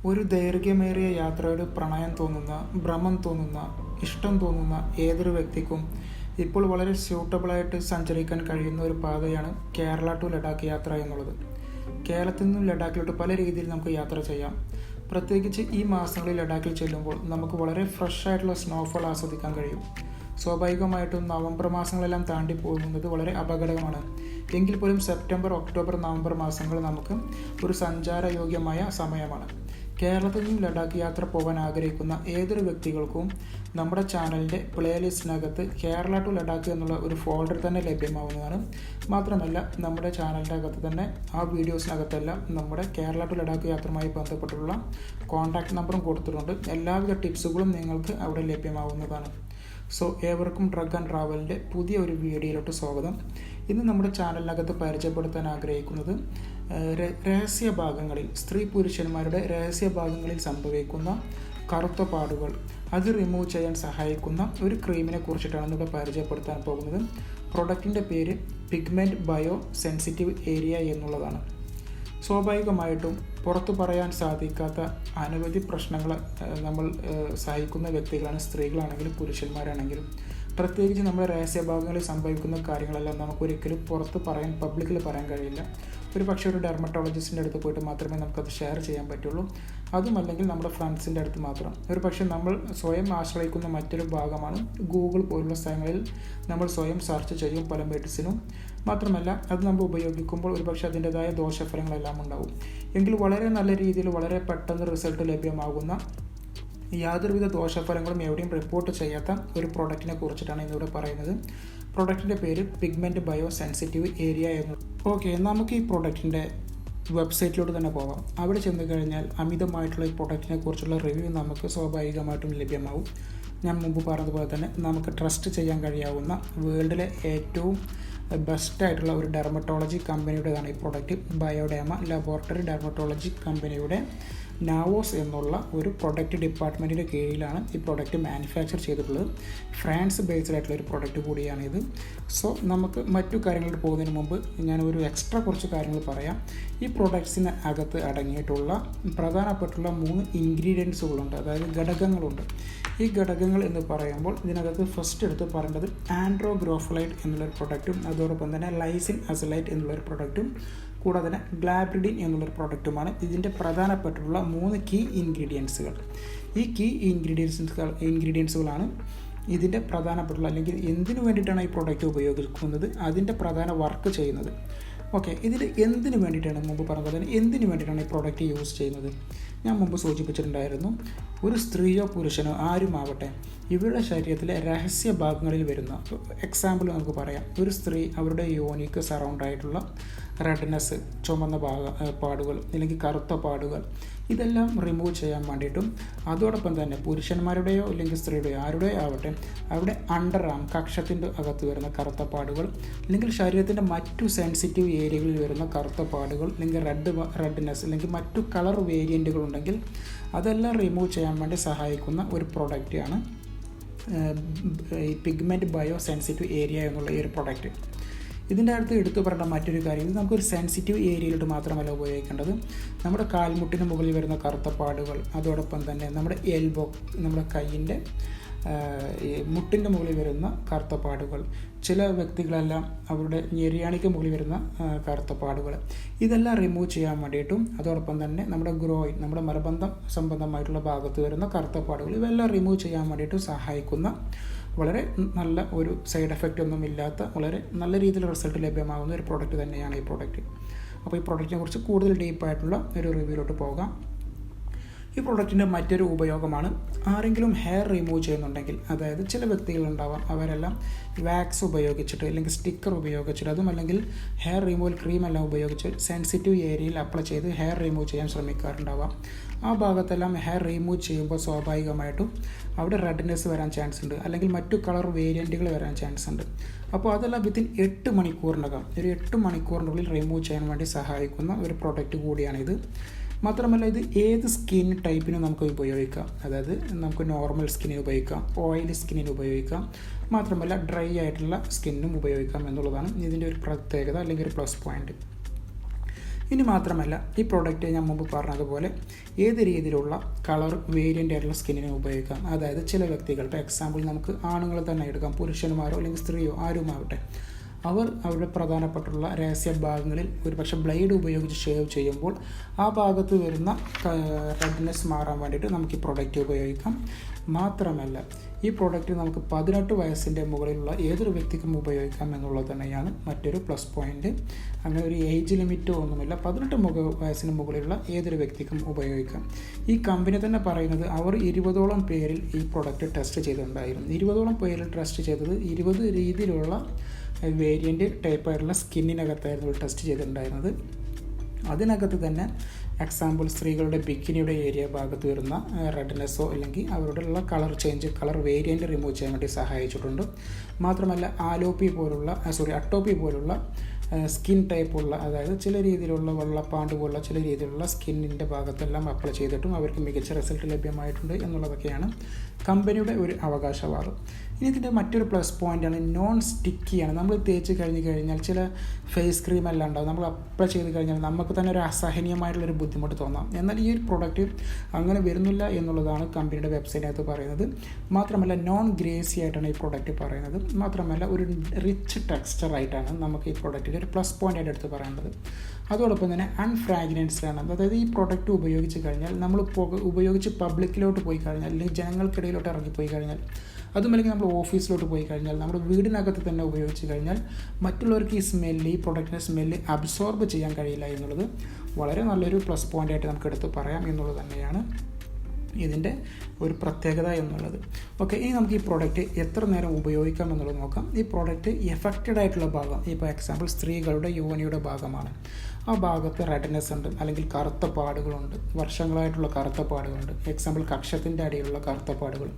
ഒരു ദൈർഘ്യമേറിയ യാത്രയുടെ പ്രണയം തോന്നുന്ന, ഭ്രമം തോന്നുന്ന, ഇഷ്ടം തോന്നുന്ന ഏതൊരു വ്യക്തിക്കും ഇപ്പോൾ വളരെ സ്യൂട്ടബിളായിട്ട് സഞ്ചരിക്കാൻ കഴിയുന്ന ഒരു പാതയാണ് കേരള ടു ലഡാക്ക് യാത്ര എന്നുള്ളത്. കേരളത്തിൽ നിന്നും ലഡാക്കിലോട്ട് പല രീതിയിൽ നമുക്ക് യാത്ര ചെയ്യാം. പ്രത്യേകിച്ച് ഈ മാസങ്ങളിൽ ലഡാക്കിൽ ചെല്ലുമ്പോൾ നമുക്ക് വളരെ ഫ്രഷ് ആയിട്ടുള്ള സ്നോഫോൾ ആസ്വദിക്കാൻ കഴിയും. സ്വാഭാവികമായിട്ടും നവംബർ മാസങ്ങളെല്ലാം താണ്ടി പോകുന്നത് വളരെ അപകടമാണ്. എങ്കിൽ പോലും സെപ്റ്റംബർ, ഒക്ടോബർ, നവംബർ മാസങ്ങൾ നമുക്ക് ഒരു സഞ്ചാരയോഗ്യമായ സമയമാണ്. കേരളത്തിൽ നിന്നും ലഡാക്ക് യാത്ര പോകാൻ ആഗ്രഹിക്കുന്ന ഏതൊരു വ്യക്തികൾക്കും നമ്മുടെ ചാനലിൻ്റെ പ്ലേലിസ്റ്റിനകത്ത് കേരള ടു ലഡാക്ക് എന്നുള്ള ഒരു ഫോൾഡർ തന്നെ ലഭ്യമാവുന്നതാണ്. മാത്രമല്ല നമ്മുടെ ചാനലിൻ്റെ അകത്ത് തന്നെ ആ വീഡിയോസിനകത്തെല്ലാം നമ്മുടെ കേരള ടു ലഡാക്ക് യാത്രയുമായി ബന്ധപ്പെട്ടുള്ള കോൺടാക്റ്റ് നമ്പറും കൊടുത്തിട്ടുണ്ട്. എല്ലാവിധ ടിപ്സുകളും നിങ്ങൾക്ക് അവിടെ ലഭ്യമാവുന്നതാണ്. സോ ഏവർക്കും ഡ്രഗ് ആൻഡ് ട്രാവലിൻ്റെ പുതിയ ഒരു വീഡിയോയിലോട്ട് സ്വാഗതം. ഇന്ന് നമ്മുടെ ചാനലിനകത്ത് പരിചയപ്പെടുത്താൻ ആഗ്രഹിക്കുന്നത് രഹസ്യ ഭാഗങ്ങളിൽ, സ്ത്രീ പുരുഷന്മാരുടെ രഹസ്യ ഭാഗങ്ങളിൽ സംഭവിക്കുന്ന കറുത്ത പാടുകൾ അത് റിമൂവ് ചെയ്യാൻ സഹായിക്കുന്ന ഒരു ക്രീമിനെ കുറിച്ചിട്ടാണ് ഇവിടെ പരിചയപ്പെടുത്താൻ പോകുന്നത്. പ്രൊഡക്റ്റിൻ്റെ പേര് പിഗ്മെൻറ്റ്ബയോ സെൻസിറ്റീവ് ഏരിയ എന്നുള്ളതാണ്. സ്വാഭാവികമായിട്ടും പുറത്തു പറയാൻ സാധിക്കാത്ത അനവധി പ്രശ്നങ്ങൾ നമ്മൾ സഹിക്കുന്ന വ്യക്തികളാണ്, സ്ത്രീകളാണെങ്കിലും പുരുഷന്മാരാണെങ്കിലും. പ്രത്യേകിച്ച് നമ്മുടെ രഹസ്യഭാഗങ്ങളിൽ സംഭവിക്കുന്ന കാര്യങ്ങളെല്ലാം നമുക്കൊരിക്കലും പുറത്ത് പറയാൻ, പബ്ലിക്കിൽ പറയാൻ കഴിയില്ല. ഒരു പക്ഷേ ഒരു ഡെർമറ്റോളജിസ്റ്റിൻ്റെ അടുത്ത് പോയിട്ട് മാത്രമേ നമുക്കത് ഷെയർ ചെയ്യാൻ പറ്റുള്ളൂ. അതുമല്ലെങ്കിൽ നമ്മുടെ ഫ്രണ്ട്സിൻ്റെ അടുത്ത് മാത്രം. ഒരു പക്ഷേ നമ്മൾ സ്വയം ആശ്രയിക്കുന്ന മറ്റൊരു ഭാഗമാണ് ഗൂഗിൾ പോലുള്ള സ്ഥലങ്ങളിൽ നമ്മൾ സ്വയം സെർച്ച് ചെയ്യും പല മെഡിസിനും. മാത്രമല്ല അത് നമ്മൾ ഉപയോഗിക്കുമ്പോൾ ഒരുപക്ഷെ അതിൻ്റെതായ ദോഷഫലങ്ങളെല്ലാം ഉണ്ടാവും. എങ്കിൽ വളരെ നല്ല രീതിയിൽ വളരെ പെട്ടെന്ന് റിസൾട്ട് ലഭ്യമാകുന്ന, യാതൊരുവിധ ദോഷഫലങ്ങളും എവിടെയും റിപ്പോർട്ട് ചെയ്യാത്ത ഒരു പ്രോഡക്റ്റിനെ കുറിച്ചിട്ടാണ് ഇന്നിവിടെ പറയുന്നത്. പ്രോഡക്റ്റിൻ്റെ പേര് പിഗ്മെൻറ്റ്ബയോ സെൻസിറ്റീവ് ഏരിയ എന്ന്. ഓക്കെ, നമുക്ക് ഈ പ്രോഡക്റ്റിൻ്റെ വെബ്സൈറ്റിലോട്ട് തന്നെ പോകാം. അവിടെ ചെന്ന് കഴിഞ്ഞാൽ അമിതമായിട്ടുള്ള ഈ പ്രോഡക്റ്റിനെ കുറിച്ചുള്ള റിവ്യൂ നമുക്ക് സ്വാഭാവികമായിട്ടും ലഭ്യമാവും. ഞാൻ മുമ്പ് പറഞ്ഞതുപോലെ തന്നെ നമുക്ക് ട്രസ്റ്റ് ചെയ്യാൻ കഴിയാവുന്ന വേൾഡിലെ ഏറ്റവും ബെസ്റ്റായിട്ടുള്ള ഒരു ഡെർമറ്റോളജി കമ്പനിയുടേതാണ് ഈ പ്രോഡക്റ്റ്. ബയോഡേമ ലബോറട്ടറി ഡെർമറ്റോളജി കമ്പനിയുടെ നാവോസ് എന്നുള്ള ഒരു പ്രൊഡക്റ്റ് ഡിപ്പാർട്ട്മെൻറ്റിൻ്റെ കീഴിലാണ് ഈ പ്രോഡക്റ്റ് മാനുഫാക്ചർ ചെയ്തിട്ടുള്ളത്. ഫ്രാൻസ് ബേസ്ഡ് ആയിട്ടുള്ള ഒരു പ്രോഡക്റ്റ് കൂടിയാണിത്. സോ നമുക്ക് മറ്റു കാര്യങ്ങളിലോട്ട് പോകുന്നതിന് മുമ്പ് ഞാൻ ഒരു എക്സ്ട്രാ കുറച്ച് കാര്യങ്ങൾ പറയാം. ഈ പ്രോഡക്ട്സിന് അകത്ത് അടങ്ങിയിട്ടുള്ള പ്രധാനപ്പെട്ടുള്ള 3 ഇൻഗ്രീഡിയൻസുകളുണ്ട്, അതായത് ഘടകങ്ങളുണ്ട്. ഈ ഘടകങ്ങൾ എന്ന് പറയുമ്പോൾ ഇതിനകത്ത് ഫസ്റ്റ് എടുത്ത് പറയേണ്ടത് ആൻഡ്രോഗ്രോഫലൈറ്റ് എന്നുള്ളൊരു പ്രൊഡക്റ്റും അതോടൊപ്പം തന്നെ ലൈസിൻ അസലൈറ്റ് എന്നുള്ളൊരു പ്രൊഡക്റ്റും കൂടാതെ തന്നെ ഗ്ലാബ്രിഡിൻ എന്നുള്ളൊരു പ്രൊഡക്റ്റുമാണ് ഇതിൻ്റെ പ്രധാനപ്പെട്ടുള്ള 3 കീ ഇൻഗ്രീഡിയൻസുകൾ. ഈ കീ ഇൻഗ്രീഡിയൻസുകളാണ് ഇതിൻ്റെ പ്രധാനപ്പെട്ടുള്ള, അല്ലെങ്കിൽ എന്തിനു വേണ്ടിയിട്ടാണ് ഈ പ്രോഡക്റ്റ് ഉപയോഗിക്കുന്നത്, അതിൻ്റെ പ്രധാന വർക്ക് ചെയ്യുന്നത്. ഓക്കെ, ഇതിൽ എന്തിനു വേണ്ടിയിട്ടാണ്, മുമ്പ് പറഞ്ഞത് തന്നെ എന്തിനു വേണ്ടിയിട്ടാണ് ഈ പ്രോഡക്റ്റ് യൂസ് ചെയ്യുന്നത് ഞാൻ മുമ്പ് സൂചിപ്പിച്ചിട്ടുണ്ടായിരുന്നു. ഒരു സ്ത്രീയോ പുരുഷനോ ആരുമാവട്ടെ, ഇവരുടെ ശരീരത്തിലെ രഹസ്യ ഭാഗങ്ങളിൽ വരുന്ന, എക്സാമ്പിൾ നമുക്ക് പറയാം, ഒരു സ്ത്രീ അവരുടെ യോനിക്ക് സറൗണ്ടായിട്ടുള്ള റെഡ്നെസ്, ചുമന്ന പാടുകൾ അല്ലെങ്കിൽ കറുത്ത പാടുകൾ, ഇതെല്ലാം റിമൂവ് ചെയ്യാൻ വേണ്ടിയിട്ടും അതോടൊപ്പം തന്നെ പുരുഷന്മാരുടെയോ അല്ലെങ്കിൽ സ്ത്രീയുടെയോ ആരുടെയോ ആവട്ടെ അവിടെ അണ്ടർ ആം, കക്ഷത്തിൻ്റെ അകത്ത് വരുന്ന കറുത്ത പാടുകൾ, അല്ലെങ്കിൽ ശരീരത്തിൻ്റെ മറ്റു സെൻസിറ്റീവ് ഏരിയകളിൽ വരുന്ന കറുത്ത പാടുകൾ, അല്ലെങ്കിൽ റെഡ്നെസ് അല്ലെങ്കിൽ മറ്റു കളർ വേരിയൻറ്റുകൾ ഉണ്ടെങ്കിൽ അതെല്ലാം റിമൂവ് ചെയ്യാൻ വേണ്ടി സഹായിക്കുന്ന ഒരു പ്രോഡക്റ്റാണ് ഈ പിഗ്മെൻറ്റ്ബയോ സെൻസിറ്റീവ് ഏരിയ എന്നുള്ള ഈ ഒരു പ്രോഡക്റ്റ്. ഇതിൻ്റെ അടുത്ത് എടുത്തു പറയേണ്ട മറ്റൊരു കാര്യം, ഇത് നമുക്കൊരു സെൻസിറ്റീവ് ഏരിയയിലോട്ട് മാത്രമല്ല ഉപയോഗിക്കേണ്ടത്. നമ്മുടെ കാൽമുട്ടിന് മുകളിൽ വരുന്ന കറുത്ത പാടുകൾ, അതോടൊപ്പം തന്നെ നമ്മുടെ എൽബോ, നമ്മുടെ കൈയിൻ്റെ മുട്ടിൻ്റെ മുകളിൽ വരുന്ന കറുത്ത പാടുകൾ, ചില വ്യക്തികളെല്ലാം അവരുടെ ഞെരിയാണിക്ക് മുകളിൽ വരുന്ന കറുത്ത പാടുകൾ, ഇതെല്ലാം റിമൂവ് ചെയ്യാൻ വേണ്ടിയിട്ടും അതോടൊപ്പം തന്നെ നമ്മുടെ ഗ്രോയിൻ, നമ്മുടെ മലബന്ധം സംബന്ധമായിട്ടുള്ള ഭാഗത്ത് വരുന്ന കറുത്ത പാടുകൾ, ഇവയെല്ലാം റിമൂവ് ചെയ്യാൻ വേണ്ടിയിട്ട് സഹായിക്കുന്ന, വളരെ നല്ല ഒരു സൈഡ് എഫക്റ്റ് ഒന്നും ഇല്ലാത്ത വളരെ നല്ല രീതിയിൽ റിസൾട്ട് ലഭ്യമാകുന്ന ഒരു പ്രോഡക്റ്റ് തന്നെയാണ് ഈ പ്രോഡക്റ്റ്. അപ്പോൾ ഈ പ്രോഡക്റ്റിനെ കുറിച്ച് കൂടുതൽ ഡീപ്പായിട്ടുള്ള ഒരു റിവ്യൂയിലോട്ട് പോകാം. ഈ പ്രോഡക്റ്റിൻ്റെ മറ്റൊരു ഉപയോഗമാണ്, ആരെങ്കിലും ഹെയർ റിമൂവ് ചെയ്യുന്നുണ്ടെങ്കിൽ, അതായത് ചില വ്യക്തികളുണ്ടാവാം അവരെല്ലാം വാക്സ് ഉപയോഗിച്ചിട്ട് അല്ലെങ്കിൽ സ്റ്റിക്കർ ഉപയോഗിച്ചിട്ട്, അതും അല്ലെങ്കിൽ ഹെയർ റിമൂവൽ ക്രീമെല്ലാം ഉപയോഗിച്ച് സെൻസിറ്റീവ് ഏരിയയിൽ അപ്ലൈ ചെയ്ത് ഹെയർ റിമൂവ് ചെയ്യാൻ ശ്രമിക്കാറുണ്ടാവാം. ആ ഭാഗത്തെല്ലാം ഹെയർ റിമൂവ് ചെയ്യുമ്പോൾ സ്വാഭാവികമായിട്ടും അവിടെ റെഡ്നെസ് വരാൻ ചാൻസ് ഉണ്ട്, അല്ലെങ്കിൽ മറ്റു കളർ വേരിയൻറ്റുകൾ വരാൻ ചാൻസ് ഉണ്ട്. അപ്പോൾ അതെല്ലാം വിത്തിൻ 8 മണിക്കൂറിനകം, ഒരു 8 മണിക്കൂറിനുള്ളിൽ റിമൂവ് ചെയ്യാൻ വേണ്ടി സഹായിക്കുന്ന ഒരു പ്രോഡക്റ്റ് കൂടിയാണിത്. മാത്രമല്ല ഇത് ഏത് സ്കിൻ ടൈപ്പിനും നമുക്ക് ഉപയോഗിക്കാം. അതായത് നമുക്ക് നോർമൽ സ്കിന്നിന് ഉപയോഗിക്കാം, ഓയിലി സ്കിന്നിന് ഉപയോഗിക്കാം, മാത്രമല്ല ഡ്രൈ ആയിട്ടുള്ള സ്കിന്നിനും ഉപയോഗിക്കാം എന്നുള്ളതാണ് ഇതിൻ്റെ ഒരു പ്രത്യേകത അല്ലെങ്കിൽ ഒരു പ്ലസ് പോയിൻറ്റ്. ഇനി മാത്രമല്ല ഈ പ്രോഡക്റ്റ് ഞാൻ മുമ്പ് പറഞ്ഞതുപോലെ ഏത് രീതിയിലുള്ള കളർ വേരിയൻ്റ് ആയിട്ടുള്ള സ്കിന്നിനെ ഉപയോഗിക്കാം. അതായത് ചില വ്യക്തികൾ, ഇപ്പോൾ എക്സാമ്പിൾ നമുക്ക് ആണുങ്ങൾ തന്നെ എടുക്കാം, പുരുഷന്മാരോ അല്ലെങ്കിൽ സ്ത്രീയോ ആരുമാവട്ടെ, അവർ അവരുടെ പ്രധാനപ്പെട്ടുള്ള രഹസ്യ ഭാഗങ്ങളിൽ ഒരു പക്ഷേ ബ്ലേഡ് ഉപയോഗിച്ച് ഷേവ് ചെയ്യുമ്പോൾ ആ ഭാഗത്ത് വരുന്ന റെഡ്നെസ് മാറാൻ വേണ്ടിയിട്ട് നമുക്ക് ഈ പ്രോഡക്റ്റ് ഉപയോഗിക്കാം. മാത്രമല്ല ഈ പ്രോഡക്റ്റ് നമുക്ക് 18 വയസ്സിൻ്റെ മുകളിലുള്ള ഏതൊരു വ്യക്തിക്കും ഉപയോഗിക്കാം എന്നുള്ളത് തന്നെയാണ് മറ്റൊരു പ്ലസ് പോയിൻ്റ്. അങ്ങനെ ഒരു ഏജ് ലിമിറ്റോ ഒന്നുമില്ല, 18 വയസ്സിന് മുകളിലുള്ള ഏതൊരു വ്യക്തിക്കും ഉപയോഗിക്കാം. ഈ കമ്പനി തന്നെ പറയുന്നത് അവർ 20ഓളം പേരിൽ ഈ പ്രോഡക്റ്റ് ടെസ്റ്റ് ചെയ്തിട്ടുണ്ടായിരുന്നു. 20ഓളം പേരിൽ ടെസ്റ്റ് ചെയ്തത് 20 രീതിയിലുള്ള വേരിയൻ്റ് ടൈപ്പായിട്ടുള്ള സ്കിന്നിനകത്തായിരുന്നു ടെസ്റ്റ് ചെയ്തിട്ടുണ്ടായിരുന്നത്. അതിനകത്ത് തന്നെ എക്സാമ്പിൾ സ്ത്രീകളുടെ ബിക്കിനിയുടെ ഏരിയ ഭാഗത്ത് വരുന്ന റെഡ്നെസ്സോ അല്ലെങ്കിൽ അവരുടെ colour change, colour variant remove ചെയ്യാൻ വേണ്ടി സഹായിച്ചിട്ടുണ്ട്. മാത്രമല്ല അട്ടോപ്പി പോലുള്ള സ്കിൻ ടൈപ്പുള്ള, അതായത് ചില രീതിയിലുള്ള വെള്ളപ്പാണ്ട് പോലുള്ള ചില രീതിയിലുള്ള സ്കിന്നിൻ്റെ ഭാഗത്തെല്ലാം അപ്ലൈ ചെയ്തിട്ടും അവർക്ക് മികച്ച റിസൾട്ട് ലഭ്യമായിട്ടുണ്ട് എന്നുള്ളതൊക്കെയാണ് കമ്പനിയുടെ ഒരു അവകാശവാദം. ഇനി ഇതിൻ്റെ മറ്റൊരു പ്ലസ് പോയിൻ്റാണ് നോൺ സ്റ്റിക്കിയാണ്. നമ്മൾ തേച്ച് കഴിഞ്ഞാൽ ചില ഫേസ് ക്രീം എല്ലാം ഉണ്ടാവും, നമ്മൾ അപ്ലൈ ചെയ്ത് കഴിഞ്ഞാൽ നമുക്ക് തന്നെ ഒരു അസഹനീയമായിട്ടുള്ളൊരു ബുദ്ധിമുട്ട് തോന്നാം. എന്നാൽ ഈ ഒരു പ്രോഡക്റ്റ് അങ്ങനെ വരുന്നില്ല എന്നുള്ളതാണ് കമ്പനിയുടെ വെബ്സൈറ്റിനകത്ത് പറയുന്നത്. മാത്രമല്ല നോൺ ഗ്രേസി ആയിട്ടാണ് ഈ പ്രോഡക്റ്റ് പറയുന്നത്. മാത്രമല്ല ഒരു റിച്ച് ടെക്സ്ചർ ആയിട്ടാണ് നമുക്ക് ഈ പ്രോഡക്റ്റിൻ്റെ ഒരു പ്ലസ് പോയിൻ്റ് ആയിട്ട് എടുത്ത് പറയേണ്ടത്. അതോടൊപ്പം തന്നെ അൺഫ്രാഗ്രൻസ്ഡ് ആണ്. അതായത് ഈ പ്രോഡക്റ്റ് ഉപയോഗിച്ച് കഴിഞ്ഞാൽ നമ്മൾ ഉപയോഗിച്ച് പബ്ലിക്കിലോട്ട് പോയി കഴിഞ്ഞാൽ അല്ലെങ്കിൽ ജനങ്ങൾക്കിടയിലോട്ട് ഇറങ്ങിപ്പോയി കഴിഞ്ഞാൽ, അതുമല്ലെങ്കിൽ നമ്മൾ ഓഫീസിലോട്ട് പോയി കഴിഞ്ഞാൽ, നമ്മുടെ വീടിനകത്ത് തന്നെ ഉപയോഗിച്ച് കഴിഞ്ഞാൽ മറ്റുള്ളവർക്ക് ഈ പ്രൊഡക്റ്റിൻ്റെ സ്മെല്ല് അബ്സോർബ് ചെയ്യാൻ കഴിയില്ല എന്നുള്ളത് വളരെ നല്ലൊരു പ്ലസ് പോയിൻ്റായിട്ട് നമുക്ക് എടുത്ത് പറയാം എന്നുള്ളത് തന്നെയാണ് ഇതിൻ്റെ ഒരു പ്രത്യേകത എന്നുള്ളത്. ഓക്കെ, ഇനി നമുക്ക് ഈ പ്രോഡക്റ്റ് എത്ര നേരം ഉപയോഗിക്കാം എന്നുള്ളത് നോക്കാം. ഈ പ്രോഡക്റ്റ് എഫക്റ്റഡ് ആയിട്ടുള്ള ഭാഗം, ഇപ്പോൾ എക്സാമ്പിൾ സ്ത്രീകളുടെ യോനിയുടെ ഭാഗമാണ്. ആ ഭാഗത്ത് റെഡ്നെസ് ഉണ്ട്, അല്ലെങ്കിൽ കറുത്ത പാടുകളുണ്ട്, വർഷങ്ങളായിട്ടുള്ള കറുത്ത പാടുകളുണ്ട്. എക്സാമ്പിൾ കക്ഷത്തിൻ്റെ അടിയിലുള്ള കറുത്ത പാടുകൾ,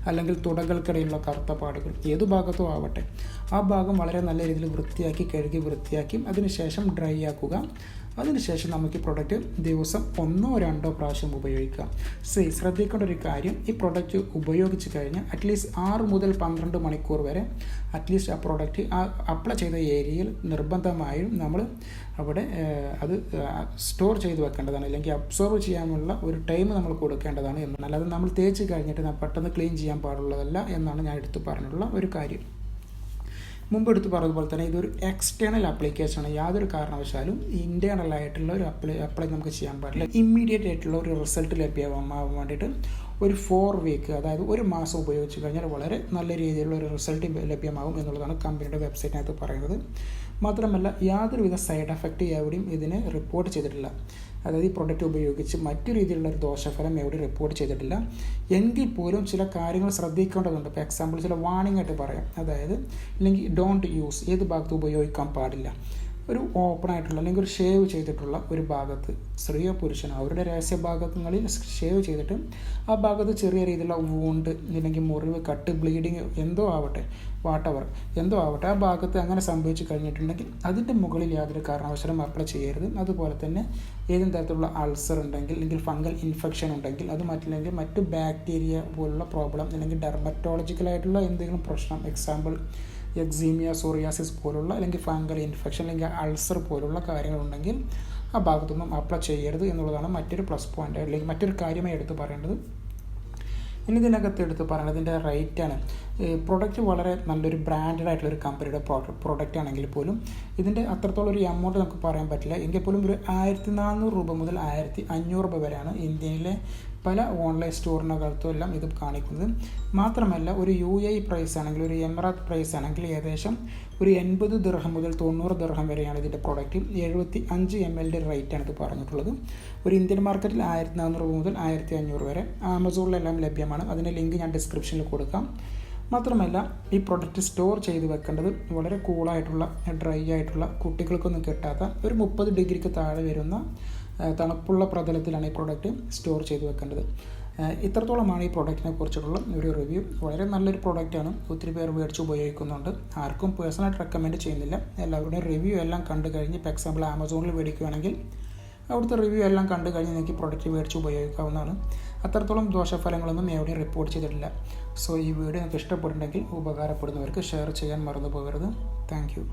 അല്ലെങ്കിൽ തുടകൾക്കിടയിലുള്ള കറുത്ത പാടുകൾ, ഏതു ഭാഗത്തും ആവട്ടെ, ആ ഭാഗം വളരെ നല്ല രീതിയിൽ കഴുകി വൃത്തിയാക്കി അതിനുശേഷം ഡ്രൈ ആക്കുക. അതിനുശേഷം നമുക്ക് ഈ പ്രോഡക്റ്റ് ദിവസം 1 or 2 പ്രാവശ്യം ഉപയോഗിക്കാം. ശ്രദ്ധിക്കേണ്ട ഒരു കാര്യം, ഈ പ്രോഡക്റ്റ് ഉപയോഗിച്ച് കഴിഞ്ഞാൽ അറ്റ്ലീസ്റ്റ് 6 മുതൽ 12 മണിക്കൂർ വരെ അറ്റ്ലീസ്റ്റ് ആ പ്രോഡക്റ്റ് അപ്ലൈ ചെയ്ത ഏരിയയിൽ നിർബന്ധമായും നമ്മൾ അവിടെ അത് സ്റ്റോർ ചെയ്ത് വെക്കേണ്ടതാണ്, അല്ലെങ്കിൽ അബ്സോർവ് ചെയ്യാനുള്ള ഒരു ടൈം നമ്മൾ കൊടുക്കേണ്ടതാണ് എന്നാണ്. അല്ലാതെ നമ്മൾ തേച്ച് കഴിഞ്ഞിട്ട് പെട്ടെന്ന് ക്ലീൻ ചെയ്യാൻ പാടുള്ളതല്ല എന്നാണ് ഞാൻ എടുത്തു പറഞ്ഞിട്ടുള്ള ഒരു കാര്യം. മുമ്പ് എടുത്ത് പറഞ്ഞതുപോലെ തന്നെ ഇതൊരു എക്സ്റ്റേണൽ ആപ്ലിക്കേഷനാണ്. യാതൊരു കാരണവശാലും ഇൻറ്റേർണൽ ആയിട്ടുള്ള ഒരു അപ്ലൈ നമുക്ക് ചെയ്യാൻ പാടില്ല. ഇമ്മീഡിയറ്റ് ആയിട്ടുള്ള ഒരു റിസൾട്ട് ലഭ്യമാകാൻ വേണ്ടിയിട്ട് ഒരു 4 വീക്ക്, അതായത് 1 മാസം ഉപയോഗിച്ച് കഴിഞ്ഞാൽ വളരെ നല്ല രീതിയിലുള്ള ഒരു റിസൾട്ട് ലഭ്യമാകും എന്നുള്ളതാണ് കമ്പനിയുടെ വെബ്സൈറ്റിനകത്ത് പറയുന്നത്. മാത്രമല്ല യാതൊരുവിധ സൈഡ് എഫക്റ്റ് എവിടെയും ഇതിന് റിപ്പോർട്ട് ചെയ്തിട്ടില്ല. അതായത് ഈ പ്രൊഡക്റ്റ് ഉപയോഗിച്ച് മറ്റു രീതിയിലുള്ള ഒരു ദോഷഫലം എവിടെ റിപ്പോർട്ട് ചെയ്തിട്ടില്ല. എങ്കിൽ പോലും ചില കാര്യങ്ങൾ ശ്രദ്ധിക്കേണ്ടതുണ്ട്. ഇപ്പോൾ എക്സാമ്പിൾ ചില വാണിംഗ് ആയിട്ട് പറയാം. അതായത് അല്ലെങ്കിൽ ഡോണ്ട് യൂസ്, ഏത് ഭാഗത്ത് ഉപയോഗിക്കാൻ പാടില്ല. ഒരു ഓപ്പൺ ആയിട്ടുള്ള അല്ലെങ്കിൽ ഒരു ഷേവ് ചെയ്തിട്ടുള്ള ഒരു ഭാഗത്ത്, സ്ത്രീയോ പുരുഷനോ അവരുടെ രഹസ്യ ഭാഗങ്ങളിൽ ഷേവ് ചെയ്തിട്ട് ആ ഭാഗത്ത് ചെറിയ രീതിയിലുള്ള വൂണ്ട്, അല്ലെങ്കിൽ മുറിവ്, കട്ട്, ബ്ലീഡിങ് എന്തോ ആവട്ടെ, ആ ഭാഗത്ത് അങ്ങനെ സംഭവിച്ചു കഴിഞ്ഞിട്ടുണ്ടെങ്കിൽ അതിൻ്റെ മുകളിൽ യാതൊരു കാരണവശാലും അപ്ലൈ ചെയ്യരുത്. അതുപോലെ തന്നെ ഏതെങ്കിലും തരത്തിലുള്ള അൾസർ ഉണ്ടെങ്കിൽ, അല്ലെങ്കിൽ ഫംഗൽ ഇൻഫെക്ഷൻ ഉണ്ടെങ്കിൽ, അത് മറ്റു ബാക്ടീരിയ പോലുള്ള പ്രോബ്ലം, അല്ലെങ്കിൽ ഡെർമറ്റോളജിക്കലായിട്ടുള്ള എന്തെങ്കിലും പ്രശ്നം, എക്സാമ്പിൾ എക്സീമിയ, സോറിയാസിസ് പോലുള്ള, അല്ലെങ്കിൽ ഫംഗൽ ഇൻഫെക്ഷൻ, അല്ലെങ്കിൽ അൾസർ പോലുള്ള കാര്യങ്ങളുണ്ടെങ്കിൽ ആ ഭാഗത്തൊന്നും അപ്ലൈ ചെയ്യരുത് എന്നുള്ളതാണ് മറ്റൊരു പ്ലസ് പോയിൻ്റ്, അല്ലെങ്കിൽ മറ്റൊരു കാര്യമായി എടുത്ത് പറയേണ്ടത്. ഇനി ഇതിനകത്ത് എടുത്ത് പറയുന്നത് ഇതിൻ്റെ റേറ്റാണ്. പ്രൊഡക്റ്റ് വളരെ നല്ലൊരു ബ്രാൻഡഡ് ആയിട്ടുള്ള ഒരു കമ്പനിയുടെ പ്രൊഡക്റ്റ് ആണെങ്കിൽ പോലും ഇതിൻ്റെ അത്രത്തോളം ഒരു എമൗണ്ട് നമുക്ക് പറയാൻ പറ്റില്ല. എങ്കിൽ പോലും ഒരു 1400 രൂപ മുതൽ 1500 രൂപ വരെയാണ് ഇന്ത്യയിലെ പല ഓൺലൈൻ സ്റ്റോറിനകത്തും എല്ലാം ഇത് കാണിക്കുന്നത്. മാത്രമല്ല ഒരു UAE പ്രൈസ് ആണെങ്കിൽ, ഒരു എമിറാത്ത് പ്രൈസ് ആണെങ്കിൽ ഏകദേശം ഒരു 80 ദിർഹം മുതൽ 90 ദിർഹം വരെയാണ് ഇതിൻ്റെ പ്രോഡക്റ്റ്. 75 ml റേറ്റാണ് ഇത് പറഞ്ഞിട്ടുള്ളത്. ഒരു ഇന്ത്യൻ മാർക്കറ്റിൽ 1400 രൂപ മുതൽ 1500 വരെ. ആമസോണിലെല്ലാം ലഭ്യമാണ്. അതിൻ്റെ ലിങ്ക് ഞാൻ ഡിസ്ക്രിപ്ഷനിൽ കൊടുക്കാം. മാത്രമല്ല ഈ പ്രൊഡക്റ്റ് സ്റ്റോർ ചെയ്ത് വെക്കേണ്ടത് വളരെ കൂളായിട്ടുള്ള, ഡ്രൈ ആയിട്ടുള്ള, കുട്ടികൾക്കൊന്നും കിട്ടാത്ത ഒരു 30 ഡിഗ്രിക്ക് താഴെ വരുന്ന തണുപ്പുള്ള പ്രതലത്തിലാണ് ഈ പ്രോഡക്റ്റ് സ്റ്റോർ ചെയ്ത് വെക്കേണ്ടത്. ഇത്രത്തോളമാണ് ഈ പ്രോഡക്റ്റിനെ കുറിച്ചിട്ടുള്ള ഒരു റിവ്യൂ. വളരെ നല്ലൊരു പ്രോഡക്റ്റാണ്, ഒത്തിരി പേർ മേടിച്ച് ഉപയോഗിക്കുന്നുണ്ട്. ആർക്കും പേഴ്സണലായിട്ട് റെക്കമെൻഡ് ചെയ്യുന്നില്ല. എല്ലാവരുടെയും റിവ്യൂ എല്ലാം കണ്ടു കഴിഞ്ഞ്, ഇപ്പോൾ എക്സാമ്പിൾ ആമസോണിൽ മേടിക്കുകയാണെങ്കിൽ അവിടുത്തെ റിവ്യൂ എല്ലാം കണ്ടു കഴിഞ്ഞ് നിങ്ങൾക്ക് പ്രോഡക്റ്റ് മേടിച്ച് ഉപയോഗിക്കാവുന്നതാണ്. അത്രത്തോളം ദോഷഫലങ്ങളൊന്നും എവിടെയും റിപ്പോർട്ട് ചെയ്തിട്ടില്ല. സോ ഈ വീഡിയോ നിങ്ങൾക്ക് ഇഷ്ടപ്പെടുന്നുണ്ടെങ്കിൽ ഉപകാരപ്പെടുന്നവർക്ക് ഷെയർ ചെയ്യാൻ മറന്നു പോകരുത്. Thank you.